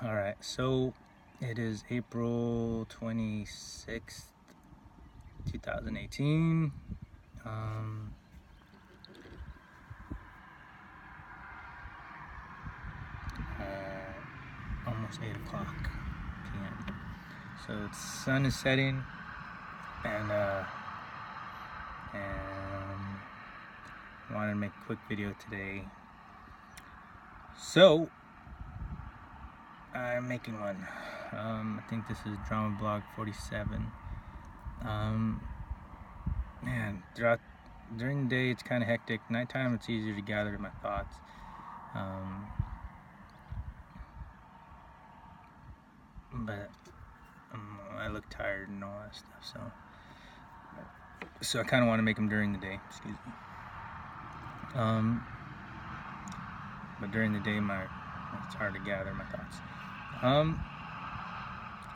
Alright, so it is April 26th, 2018. Almost 8 o'clock p.m. So the sun is setting, and I wanted to make a quick video today. So I'm making one. I think this is Drama Blog 47. Man, during the day it's kind of hectic. Nighttime it's easier to gather my thoughts. But I look tired and all that stuff, so I kind of want to make them during the day. Excuse me. But during the day, it's hard to gather my thoughts.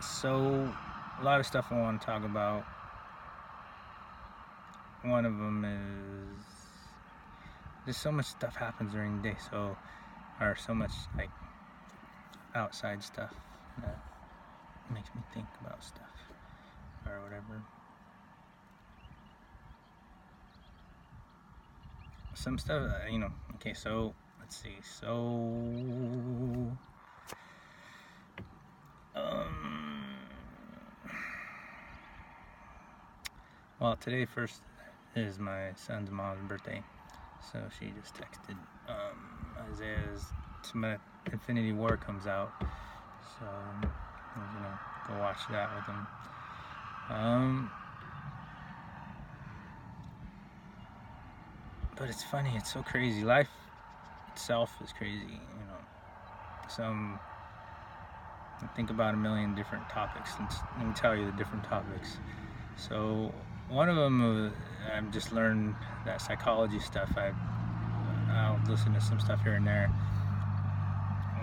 So a lot of stuff I want to talk about. One of them is just so much stuff happens during the day, or so much like outside stuff that makes me think about stuff or whatever. Some stuff, okay, so let's see. Well, today first is my son's mom's birthday, so she just texted. Isaiah's Infinity War comes out, so I'm gonna go watch that with him. But it's funny, it's so crazy. Life itself is crazy, I think about a million different topics. Let me tell you the different topics. So one of them, I've just learned that psychology stuff. I'll listen to some stuff here and there.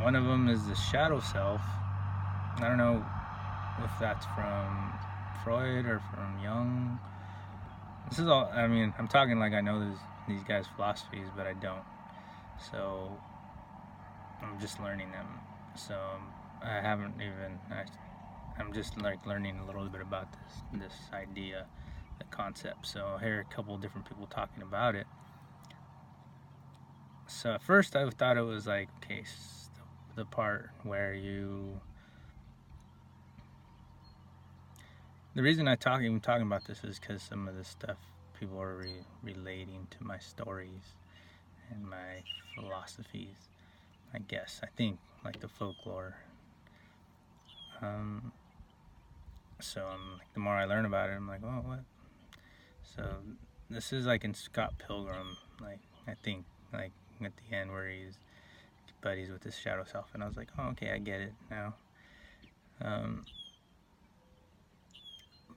One of them is the shadow self. I don't know if that's from Freud or from Jung. This is all, I'm talking like I know these guys' philosophies, but I don't. So I'm just learning them. So I'm just like learning a little bit about this idea, the concept. So I hear a couple of different people talking about it. So at first I thought it was like, okay, the part where the reason I'm talking about this is because some of this stuff people are relating to my stories and my philosophies, I guess. I think, like the folklore. So the more I learn about it, I'm like, oh, what? So this is like in Scott Pilgrim, like I think, like at the end where he's buddies with his shadow self, and I was like, oh, okay, I get it now.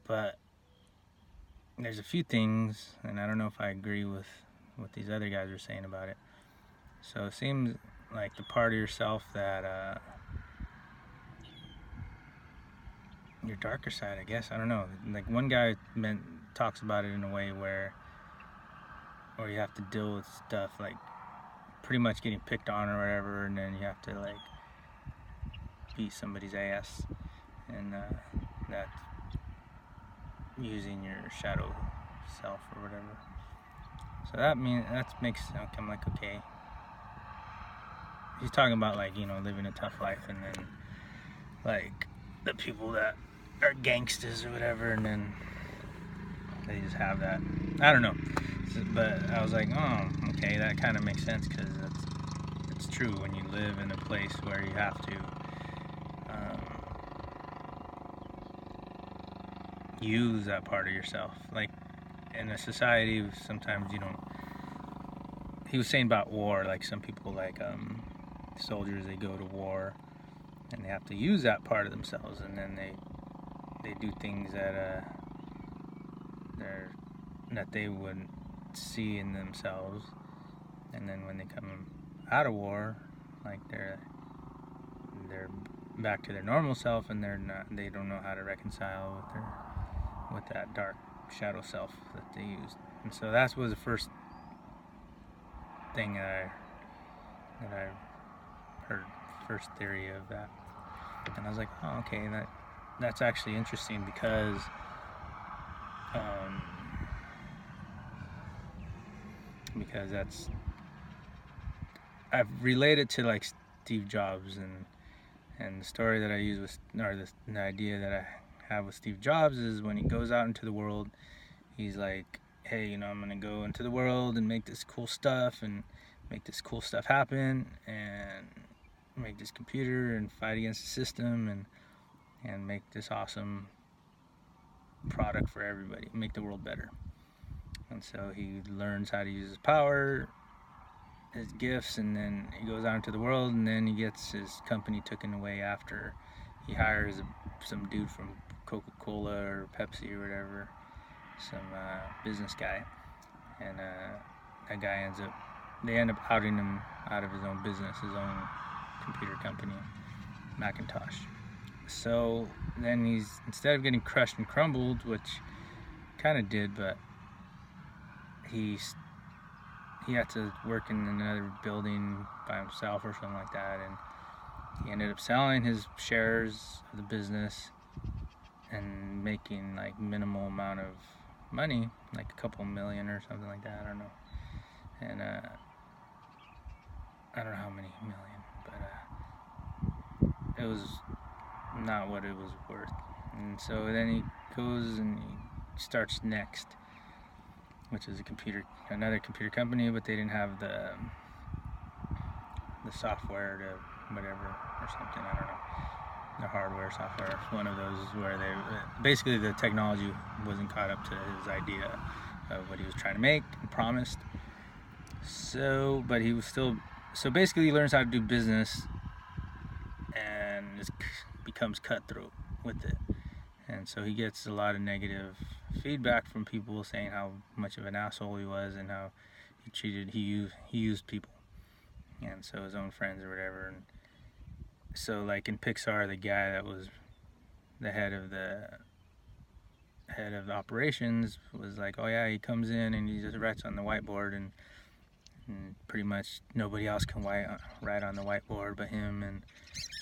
But there's a few things, and I don't know if I agree with what these other guys are saying about it. So it seems like the part of yourself that your darker side, I guess, I don't know. Like one guy talks about it in a way where you have to deal with stuff like pretty much getting picked on or whatever, and then you have to like beat somebody's ass, and that's using your shadow self or whatever. So that makes I'm like, okay. He's talking about like, living a tough life, and then like the people that are gangsters or whatever, and then they just have that. I don't know, but I was like, oh, okay, that kind of makes sense, because it's true when you live in a place where you have to use that part of yourself. Like in a society, sometimes you don't. He was saying about war, like some people, like soldiers, they go to war and they have to use that part of themselves, and then they do things that they wouldn't see in themselves, and then when they come out of war, like they're back to their normal self, and they don't know how to reconcile with that dark shadow self that they used. And so that was the first thing that I heard, first theory of that. And I was like, oh, okay, that's actually interesting because um, that's I've related to like Steve Jobs, and the story that I use with, or the idea that I have with Steve Jobs is when he goes out into the world, he's like, hey, I'm gonna go into the world and make this cool stuff and make this cool stuff happen and make this computer and fight against the system and make this awesome product for everybody, make the world better. And so he learns how to use his power, his gifts, and then he goes out into the world, and then he gets his company taken away after he hires some dude from Coca-Cola or Pepsi or whatever, some business guy, and that guy they end up outing him out of his own business, his own computer company, Macintosh. So then instead of getting crushed and crumbled, which kind of did, but he had to work in another building by himself or something like that, and he ended up selling his shares of the business and making like minimal amount of money, like a couple million or something like that, I don't know. And I don't know how many million, but it was not what it was worth. And so then he goes and he starts Next, which is another computer company, but they didn't have the software to whatever or something, I don't know, the hardware, software, one of those where basically the technology wasn't caught up to his idea of what he was trying to make and promised. So, but he was still, so basically he learns how to do business and becomes cutthroat with it. And so he gets a lot of negative feedback from people saying how much of an asshole he was and how he used people, and so his own friends or whatever. And so like in Pixar, the guy that was the head of operations was like, oh yeah, he comes in and he just writes on the whiteboard, and pretty much nobody else can write on the whiteboard but him. And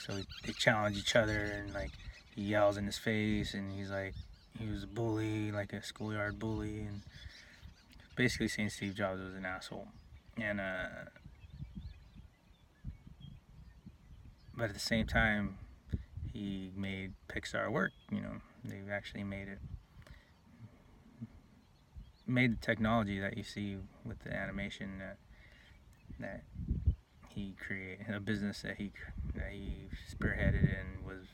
so they challenge each other, and like he yells in his face, and he's like, he was a bully, like a schoolyard bully, and basically saying Steve Jobs was an asshole. And but at the same time, he made Pixar work. They actually made the technology that you see with the animation that he created, a business that he spearheaded and was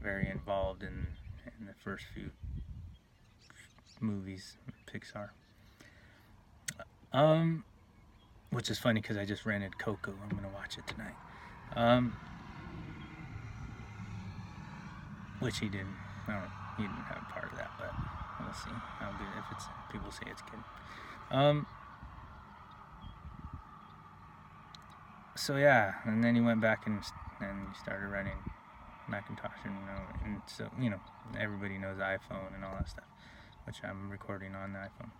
very involved in the first few movies, Pixar. Which is funny because I just rented Coco. I'm gonna watch it tonight. Which he didn't. He didn't have a part of that, but we'll see how good. If people say it's good. So yeah, and then he went back and he started running Macintosh, and so everybody knows iPhone and all that stuff, which I'm recording on the iPhone.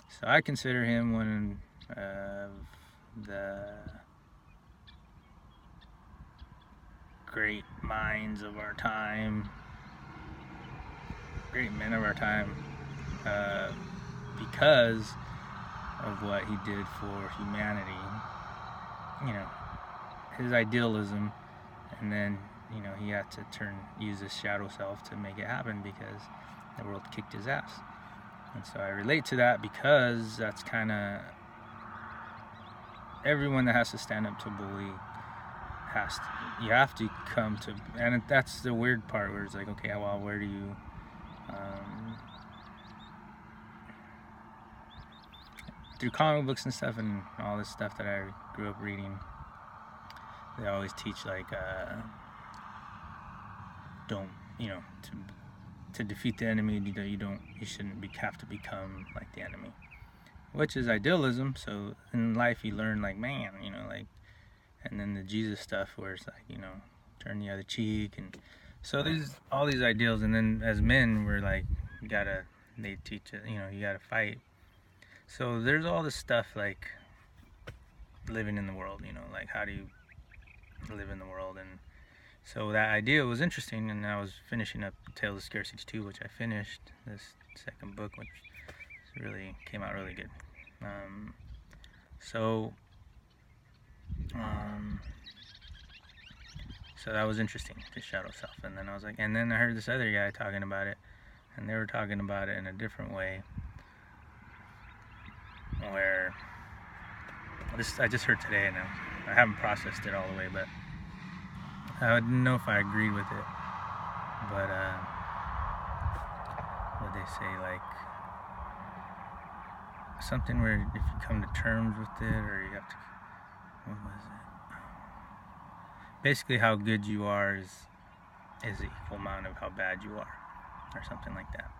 So I consider him one of the great minds of our time, great men of our time, because of what he did for humanity. His idealism, and then he had to use his shadow self to make it happen because the world kicked his ass. And so I relate to that because that's kind of everyone that has to stand up to bully you have to come to, and that's the weird part where it's like, okay, well, where do you through comic books and stuff and all this stuff that I grew up reading, they always teach like don't to defeat the enemy, you shouldn't have to become like the enemy, which is idealism. So in life you learn like, man, like, and then the Jesus stuff where it's like, turn the other cheek, and so there's all these ideals. And then as men we're like, they teach it, you gotta fight. So there's all this stuff like living in the world, like how do you live in the world. And So that idea was interesting, and I was finishing up Tales of Scarcity 2, which I finished, this second book, which really came out really good. So that was interesting, the shadow self. And then I was like, and then I heard this other guy talking about it, and they were talking about it in a different way, where I just heard today, and I haven't processed it all the way, but I didn't know if I agreed with it. But what they say, like something where if you come to terms with it, or you have to, what was it? Basically, how good you are is the equal amount of how bad you are, or something like that.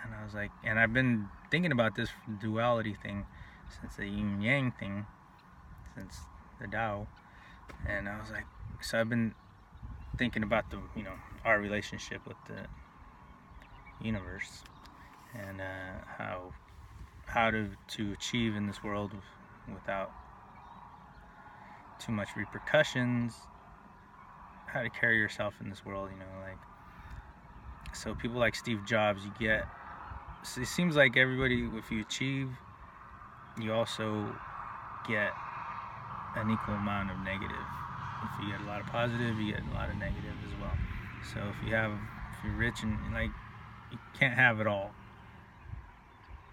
And I was like, and I've been thinking about this duality thing since the yin yang thing, since the Tao, and I was like, so I've been thinking about the, our relationship with the universe, and how to achieve in this world without too much repercussions, how to carry yourself in this world, like, so people like Steve Jobs, so it seems like everybody, if you achieve, you also get an equal amount of negative. If you get a lot of positive, you get a lot of negative as well. So if you're rich and like, you can't have it all.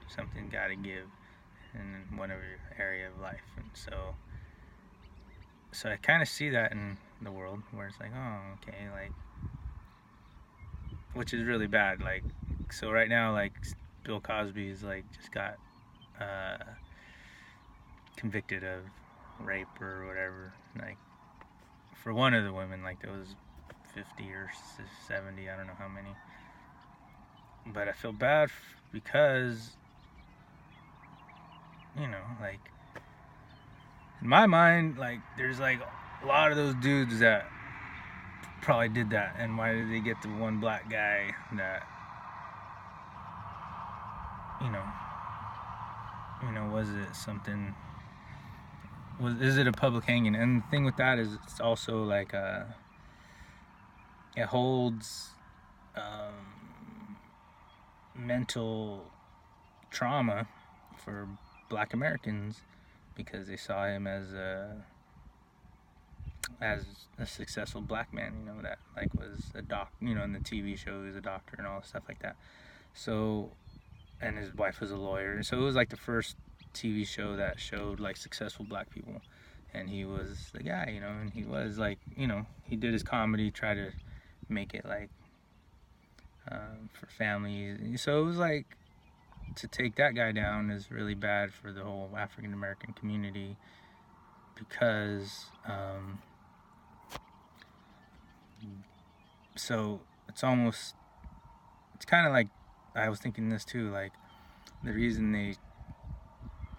Something got to give in whatever area of life. And so I kind of see that in the world, where it's like, oh, okay, like, which is really bad. Like, so right now, like, Bill Cosby is like just got convicted of rape or whatever, like, for one of the women, like, there was 50 or 70, I don't know how many. But I feel bad because, like, in my mind, like, there's like a lot of those dudes that probably did that, and why did they get the one black guy that, was it something, is it a public hanging? And the thing with that is, it's also like it holds mental trauma for Black Americans, because they saw him as a successful black man, that like was a in the TV show he was a doctor and all stuff like that. So, and his wife was a lawyer, so it was like the first TV show that showed like successful black people, and he was the guy, and he was like, he did his comedy, try to make it like for families. So it was like, to take that guy down is really bad for the whole African American community, because so it's kind of like, I was thinking this too, like, the reason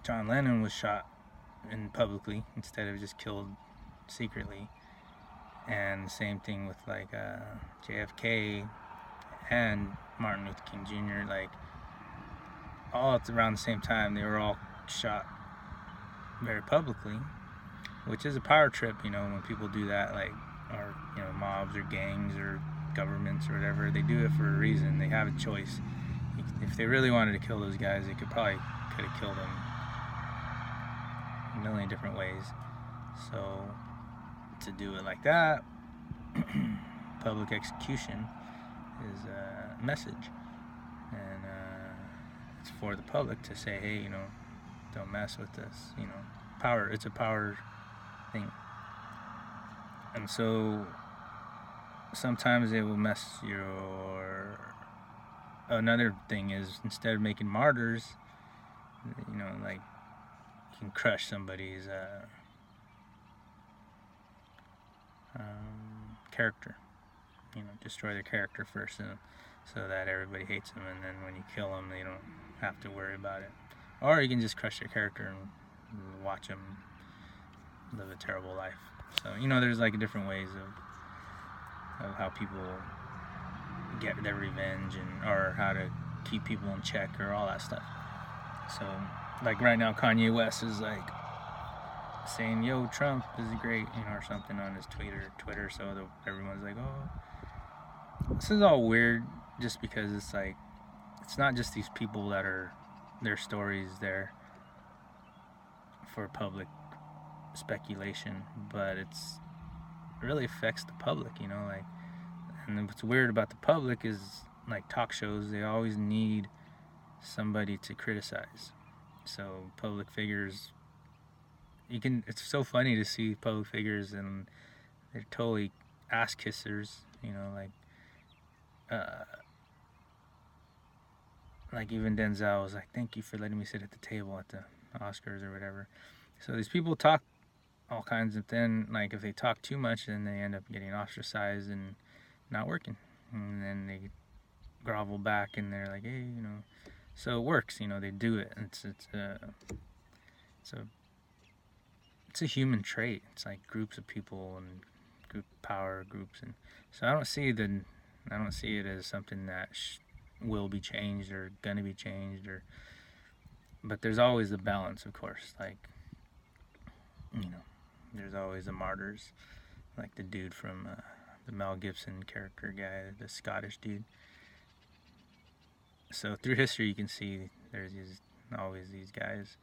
John Lennon was shot publicly instead of just killed secretly, and the same thing with like JFK and Martin Luther King Jr., like, all at around the same time, they were all shot very publicly, which is a power trip, when people do that, like, or, mobs or gangs or governments or whatever, they do it for a reason. They have a choice. If they really wanted to kill those guys, they could have killed them a million different ways. So to do it like that, public execution, is a message, and it's for the public to say, hey, don't mess with this, power, it's a power thing. And so sometimes they will mess another thing is, instead of making martyrs, like, you can crush somebody's character, destroy their character first, so that everybody hates them, and then when you kill them, they don't have to worry about it. Or you can just crush their character and watch them live a terrible life. So, there's like different ways of how people get their revenge, or how to keep people in check, or all that stuff. So, like, right now, Kanye West is like saying, "Yo, Trump is great," or something on his Twitter, so everyone's like, "Oh, this is all weird," just because it's like it's not just these people that are their stories there for public speculation, but it really affects the public, like. And what's weird about the public is like talk shows, they always need somebody to criticize. So public figures, it's so funny to see public figures and they're totally ass kissers, uh, like even Denzel was like, "Thank you for letting me sit at the table at the Oscars or whatever." So these people talk all kinds of then like if they talk too much, then they end up getting ostracized and not working, and then they grovel back and they're like, "Hey, so it works, they do it. It's a it's a human trait. It's like groups of people and group power groups, and so I don't see it as something that will be changed or gonna be changed, but there's always the balance, of course. Like, there's always the martyrs, like the dude from the Mel Gibson character guy, the Scottish dude. So through history, you can see there's always these guys,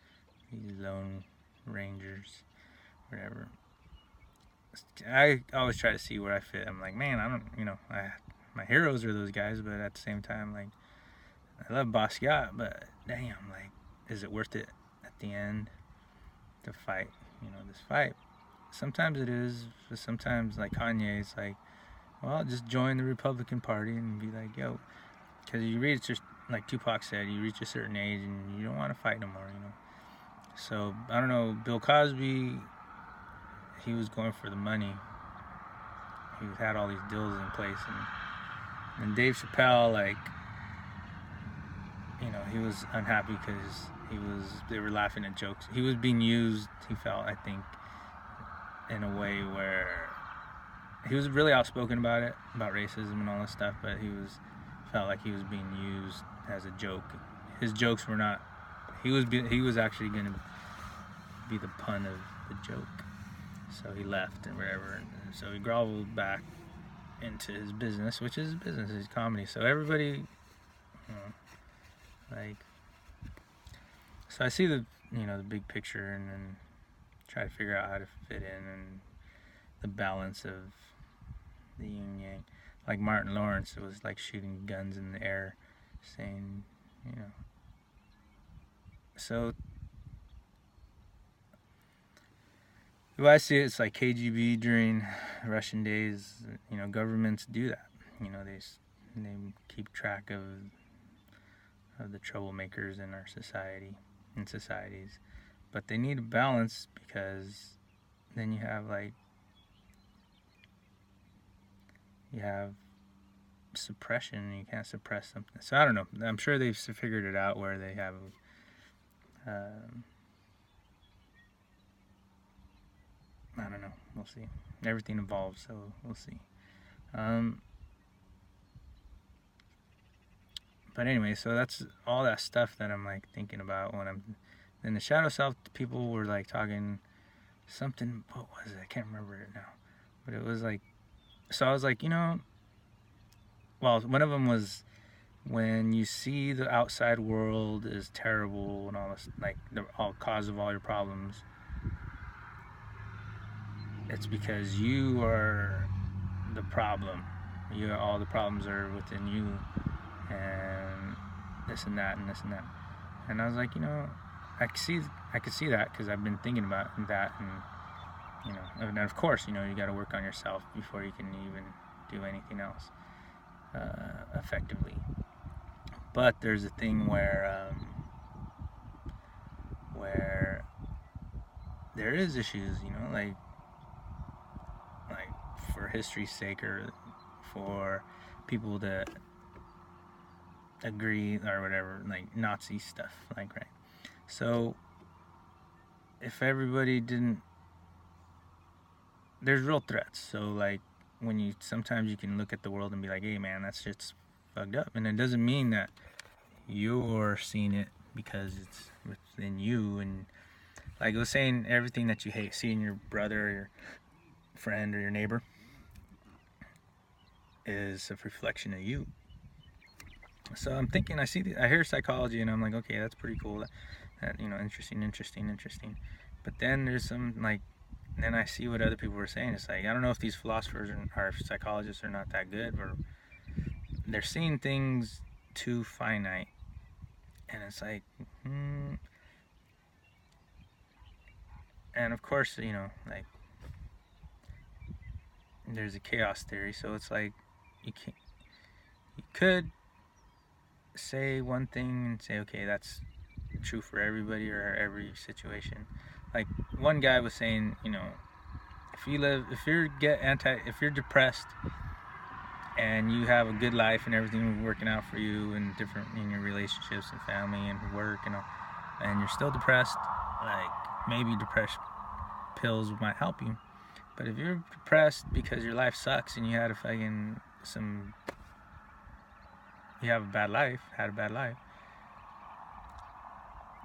these lone rangers, whatever. I always try to see where I fit. I'm like, man, I don't, my heroes are those guys, but at the same time, like, I love Basquiat, but damn, like, is it worth it at the end to fight, this fight? Sometimes it is, but sometimes, like Kanye, it's like, well, just join the Republican Party and be like, yo, because you reach, like Tupac said, you reach a certain age and you don't want to fight no more, So, I don't know, Bill Cosby, he was going for the money. He had all these deals in place, and Dave Chappelle, like, he was unhappy because they were laughing at jokes. He was being used, he felt, I think, in a way where he was really outspoken about it, about racism and all this stuff, but felt like he was being used as a joke. His jokes were not. He was actually going to be the pun of the joke. So he left and whatever. And so he groveled back into his business, which is business, his comedy. So everybody, like, so I see the big picture and then try to figure out how to fit in and the balance of the yin and yang. Like Martin Lawrence was like shooting guns in the air, saying, So the way I see it, it's like KGB during Russian days. Governments do that. They keep track of the troublemakers in our societies, but they need a balance because then you have suppression. You can't suppress something. So I don't know. I'm sure they've figured it out where they have. I don't know. We'll see. Everything evolves, so we'll see. But anyway, so that's all that stuff that I'm like thinking about when I'm in the shadow self. People were like talking something. What was it? I can't remember it now. But it was like, so I was like, well, one of them was when you see the outside world is terrible and all this, like the cause of all your problems. It's because you are the problem. All the problems are within you, and this and that and this and that. And I was like, I could see that because I've been thinking about that, and of course, you got to work on yourself before you can even do anything else effectively. But there's a thing where there is issues, like for history's sake or for people to agree or whatever, like Nazi stuff, like, right? So if everybody didn't, there's real threats. So like sometimes you can look at the world and be like, hey man, that's just fucked up, and it doesn't mean that you're seeing it because it's within you, and Like it was saying everything that you hate, seeing your brother or your friend or your neighbor, is a reflection of you. So I'm thinking, I hear psychology, and I'm like, okay, that's pretty cool. That interesting. But then there's some like, then I see what other people were saying. It's like, I don't know if these philosophers or psychologists are not that good, or they're seeing things too finite, and it's like, and of course, like there's a chaos theory, so it's like you could say one thing and say, okay, that's true for everybody or every situation. Like one guy was saying, if you're depressed and you have a good life and everything working out for you and different in your relationships and family and work and all, and you're still depressed, like maybe depression pills might help you. But if you're depressed because your life sucks and you had had a bad life,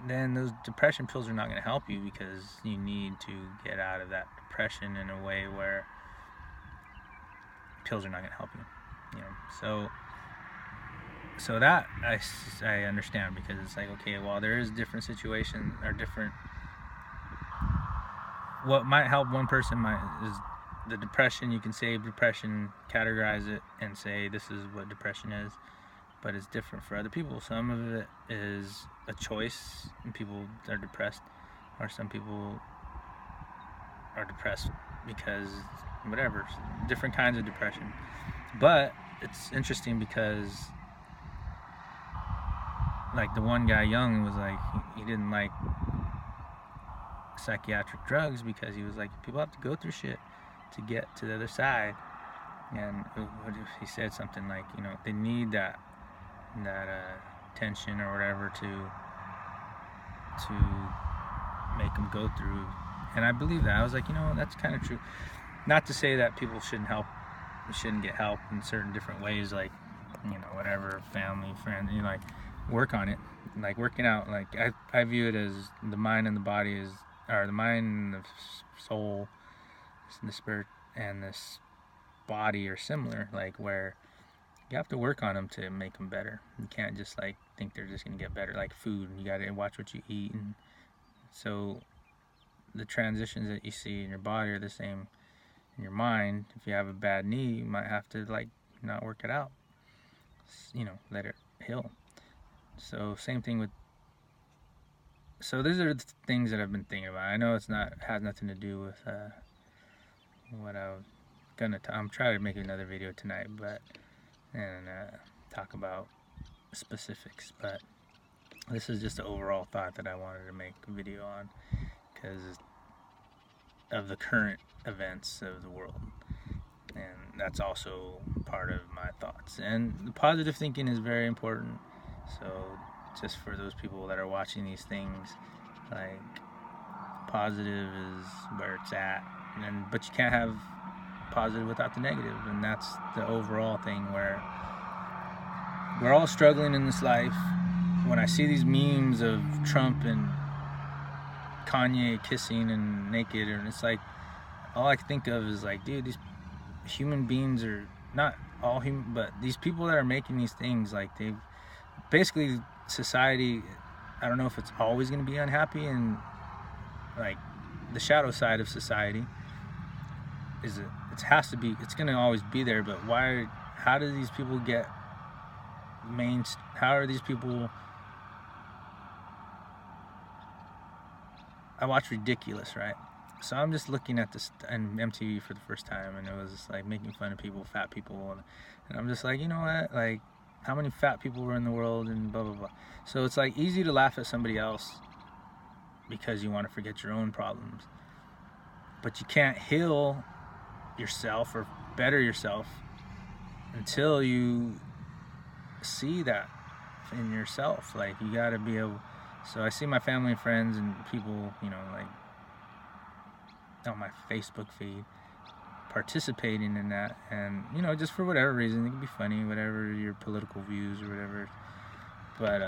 then those depression pills are not going to help you, because you need to get out of that depression in a way where pills are not going to help you. So that I understand, because it's like, okay, well, there is different situations or different. What might help one person is the depression. You can say depression, categorize it, and say this is what depression is. But it's different for other people. Some of it is a choice, and people are depressed, or some people are depressed because whatever, different kinds of depression. But it's interesting because, like the one guy, Young, was like, he didn't like psychiatric drugs because he was like, people have to go through shit to get to the other side. And he said something like, they need that tension or whatever to make them go through. And I believe that. I was like, that's kind of true. Not to say that people shouldn't get help in certain different ways, like whatever, family, friends, like work on it, like working out. Like I view it as the mind and the body the mind and the soul, the spirit and this body are similar, like where you have to work on them to make them better. You can't just like think they're just gonna get better. Like food, you gotta watch what you eat, and so the transitions that you see in your body are the same in your mind. If you have a bad knee, you might have to like not work it out, let it heal. So same thing with. So these are the things that I've been thinking about. I know has nothing to do with what I was gonna. I'm trying to make another video tonight, and talk about specifics, but this is just an overall thought that I wanted to make a video on because of the current events of the world, and that's also part of my thoughts. And the positive thinking is very important, so just for those people that are watching these things, like positive is where it's at, but you can't have positive without the negative, and that's the overall thing where we're all struggling in this life. When I see these memes of Trump and Kanye kissing and naked, and it's like, all I can think of is like, dude, these human beings are not all human, but these people that are making these things, like they've basically, society, I don't know if it's always going to be unhappy, and like the shadow side of society is it's going to always be there, but how do these people get how are these people? I watch Ridiculous, right? So I'm just looking at this on MTV for the first time, and it was just like making fun of people, fat people, and I'm just like, you know what, like how many fat people were in the world and blah blah blah. So it's like easy to laugh at somebody else because you want to forget your own problems, but you can't heal yourself or better yourself until you see that in yourself. Like you got to be able. So I see my family and friends and people, like on my Facebook feed participating in that, and just for whatever reason, it can be funny, whatever your political views or whatever, but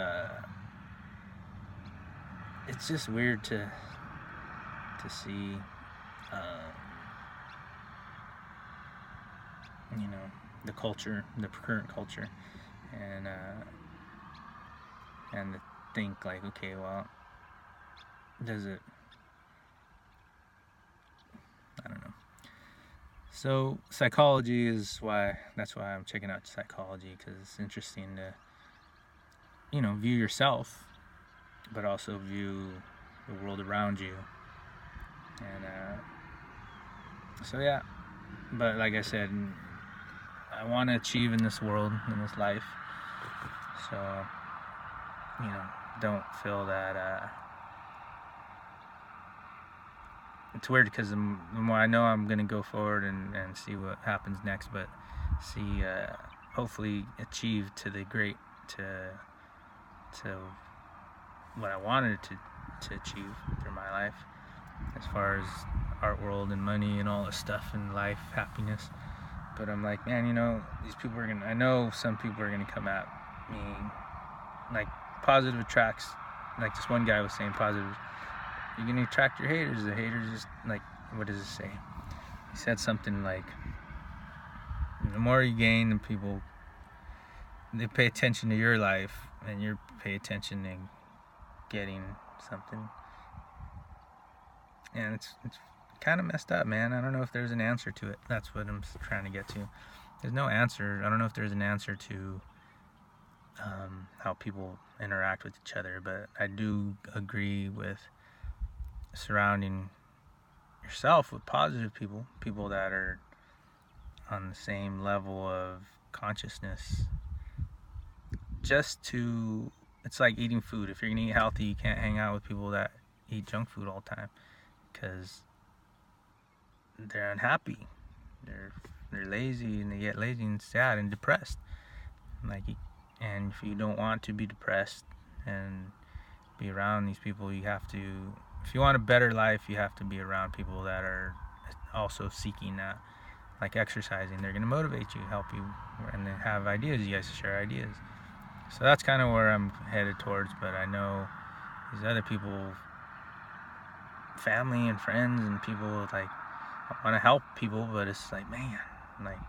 it's just weird to to see, the culture, the current culture, and to think like, okay, well, does it? I don't know. So psychology is that's why I'm checking out psychology, because it's interesting to, view yourself, but also view the world around you. And so yeah, but like I said, I want to achieve in this world, in this life. So, don't feel that it's weird, because the more I know, I'm going to go forward and see what happens next, but see, hopefully achieve to what I wanted to achieve through my life, as far as art world and money and all this stuff and life, happiness. But I'm like, man, these people I know some people are gonna come at me, like, positive attracts, like this one guy was saying, positive, you're gonna attract your haters. The haters just, like, what does it say? He said something like, the more you gain, the people, they pay attention to your life, and you pay attention to getting something. And it's kind of messed up, man. I don't know if there's an answer to it. That's what I'm trying to get to. There's no answer. I don't know if there's an answer to how people interact with each other, but I do agree with surrounding yourself with positive people that are on the same level of consciousness. It's like eating food. If you're gonna eat healthy, you can't hang out with people that eat junk food all the time, because they're unhappy, they're lazy, and they get lazy and sad and depressed. And if you don't want to be depressed and be around these people, you have to. If you want a better life, you have to be around people that are also seeking that. Like exercising, they're going to motivate you, help you, and they have ideas. You guys share ideas. So that's kind of where I'm headed towards. But I know these other people, family and friends and people, like, I want to help people, but it's like, man, like,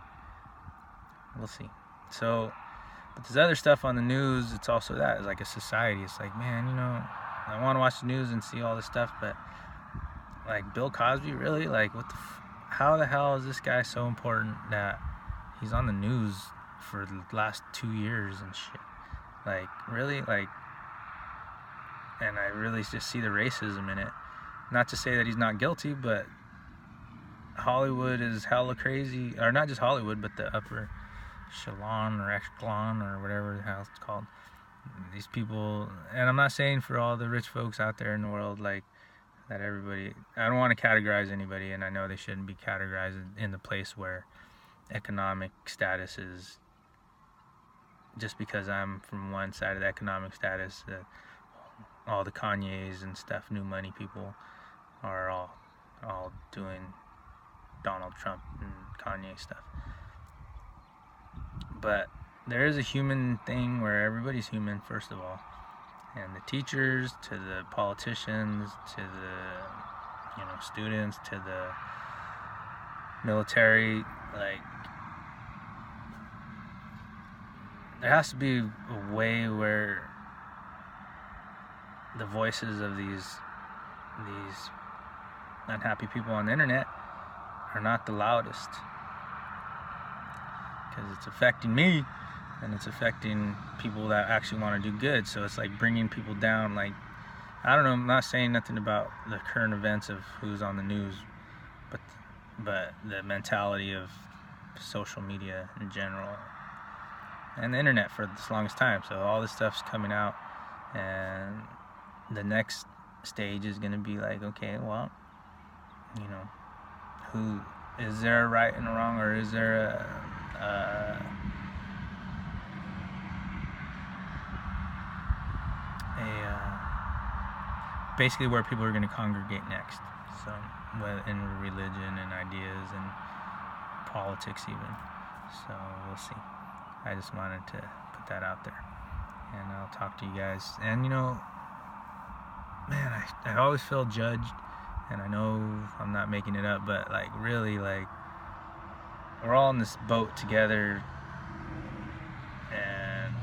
we'll see. So, but this other stuff on the news, it's also that. It's like a society. It's like, man, I want to watch the news and see all this stuff, but like Bill Cosby, really? Like, how the hell is this guy so important that he's on the news for the last 2 years and shit? Like, really? Like, and I really just see the racism in it. Not to say that he's not guilty, but Hollywood is hella crazy. Or not just Hollywood, but the upper echelon or whatever the hell it's called. These people, and I'm not saying for all the rich folks out there in the world, like, that everybody, I don't want to categorize anybody, and I know they shouldn't be categorized in the place where economic status is, just because I'm from one side of the economic status, all the Kanyes and stuff, new money people, are all doing Donald Trump and Kanye stuff. But there is a human thing where everybody's human, first of all. And the teachers, to the politicians, to the students, to the military, like, there has to be a way where the voices of these unhappy people on the internet are not the loudest, because it's affecting me, and it's affecting people that actually want to do good. So it's like bringing people down. Like, I don't know, I'm not saying nothing about the current events of who's on the news, but the mentality of social media in general and the internet for the longest time. So all this stuff's coming out, and the next stage is going to be like, okay, well, who is there a right and a wrong, or is there basically where people are going to congregate next. So, in religion and ideas and politics even. So we'll see. I just wanted to put that out there, and I'll talk to you guys. And man, I always feel judged And I know I'm not making it up, but like really, like we're all in this boat together, and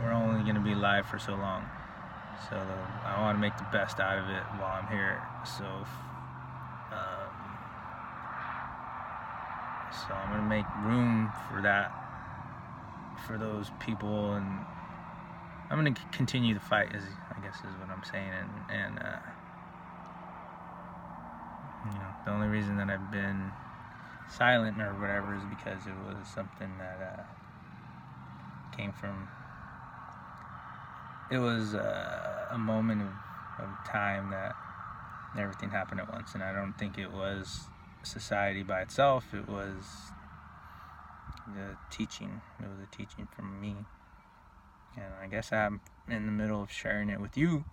we're only gonna be alive for so long. So I want to make the best out of it while I'm here. Um, so I'm gonna make room for that, for those people, and I'm gonna continue the fight. I guess is what I'm saying. And the only reason that I've been silent or whatever is because it was something that came from. It was a moment of time that everything happened at once, and I don't think it was society by itself. It was the teaching. It was a teaching from me, and I guess I'm in the middle of sharing it with you,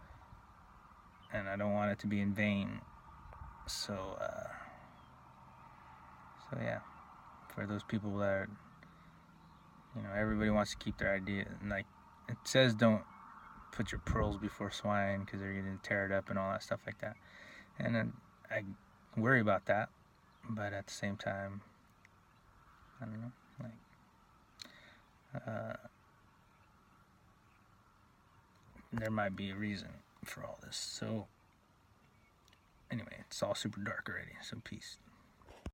and I don't want it to be in vain. So yeah, for those people that everybody wants to keep their idea, and like it says, don't put your pearls before swine because they're going to tear it up and all that stuff like that. And then I worry about that, but at the same time, I don't know, like there might be a reason for all this. So anyway, it's all super dark already, so peace.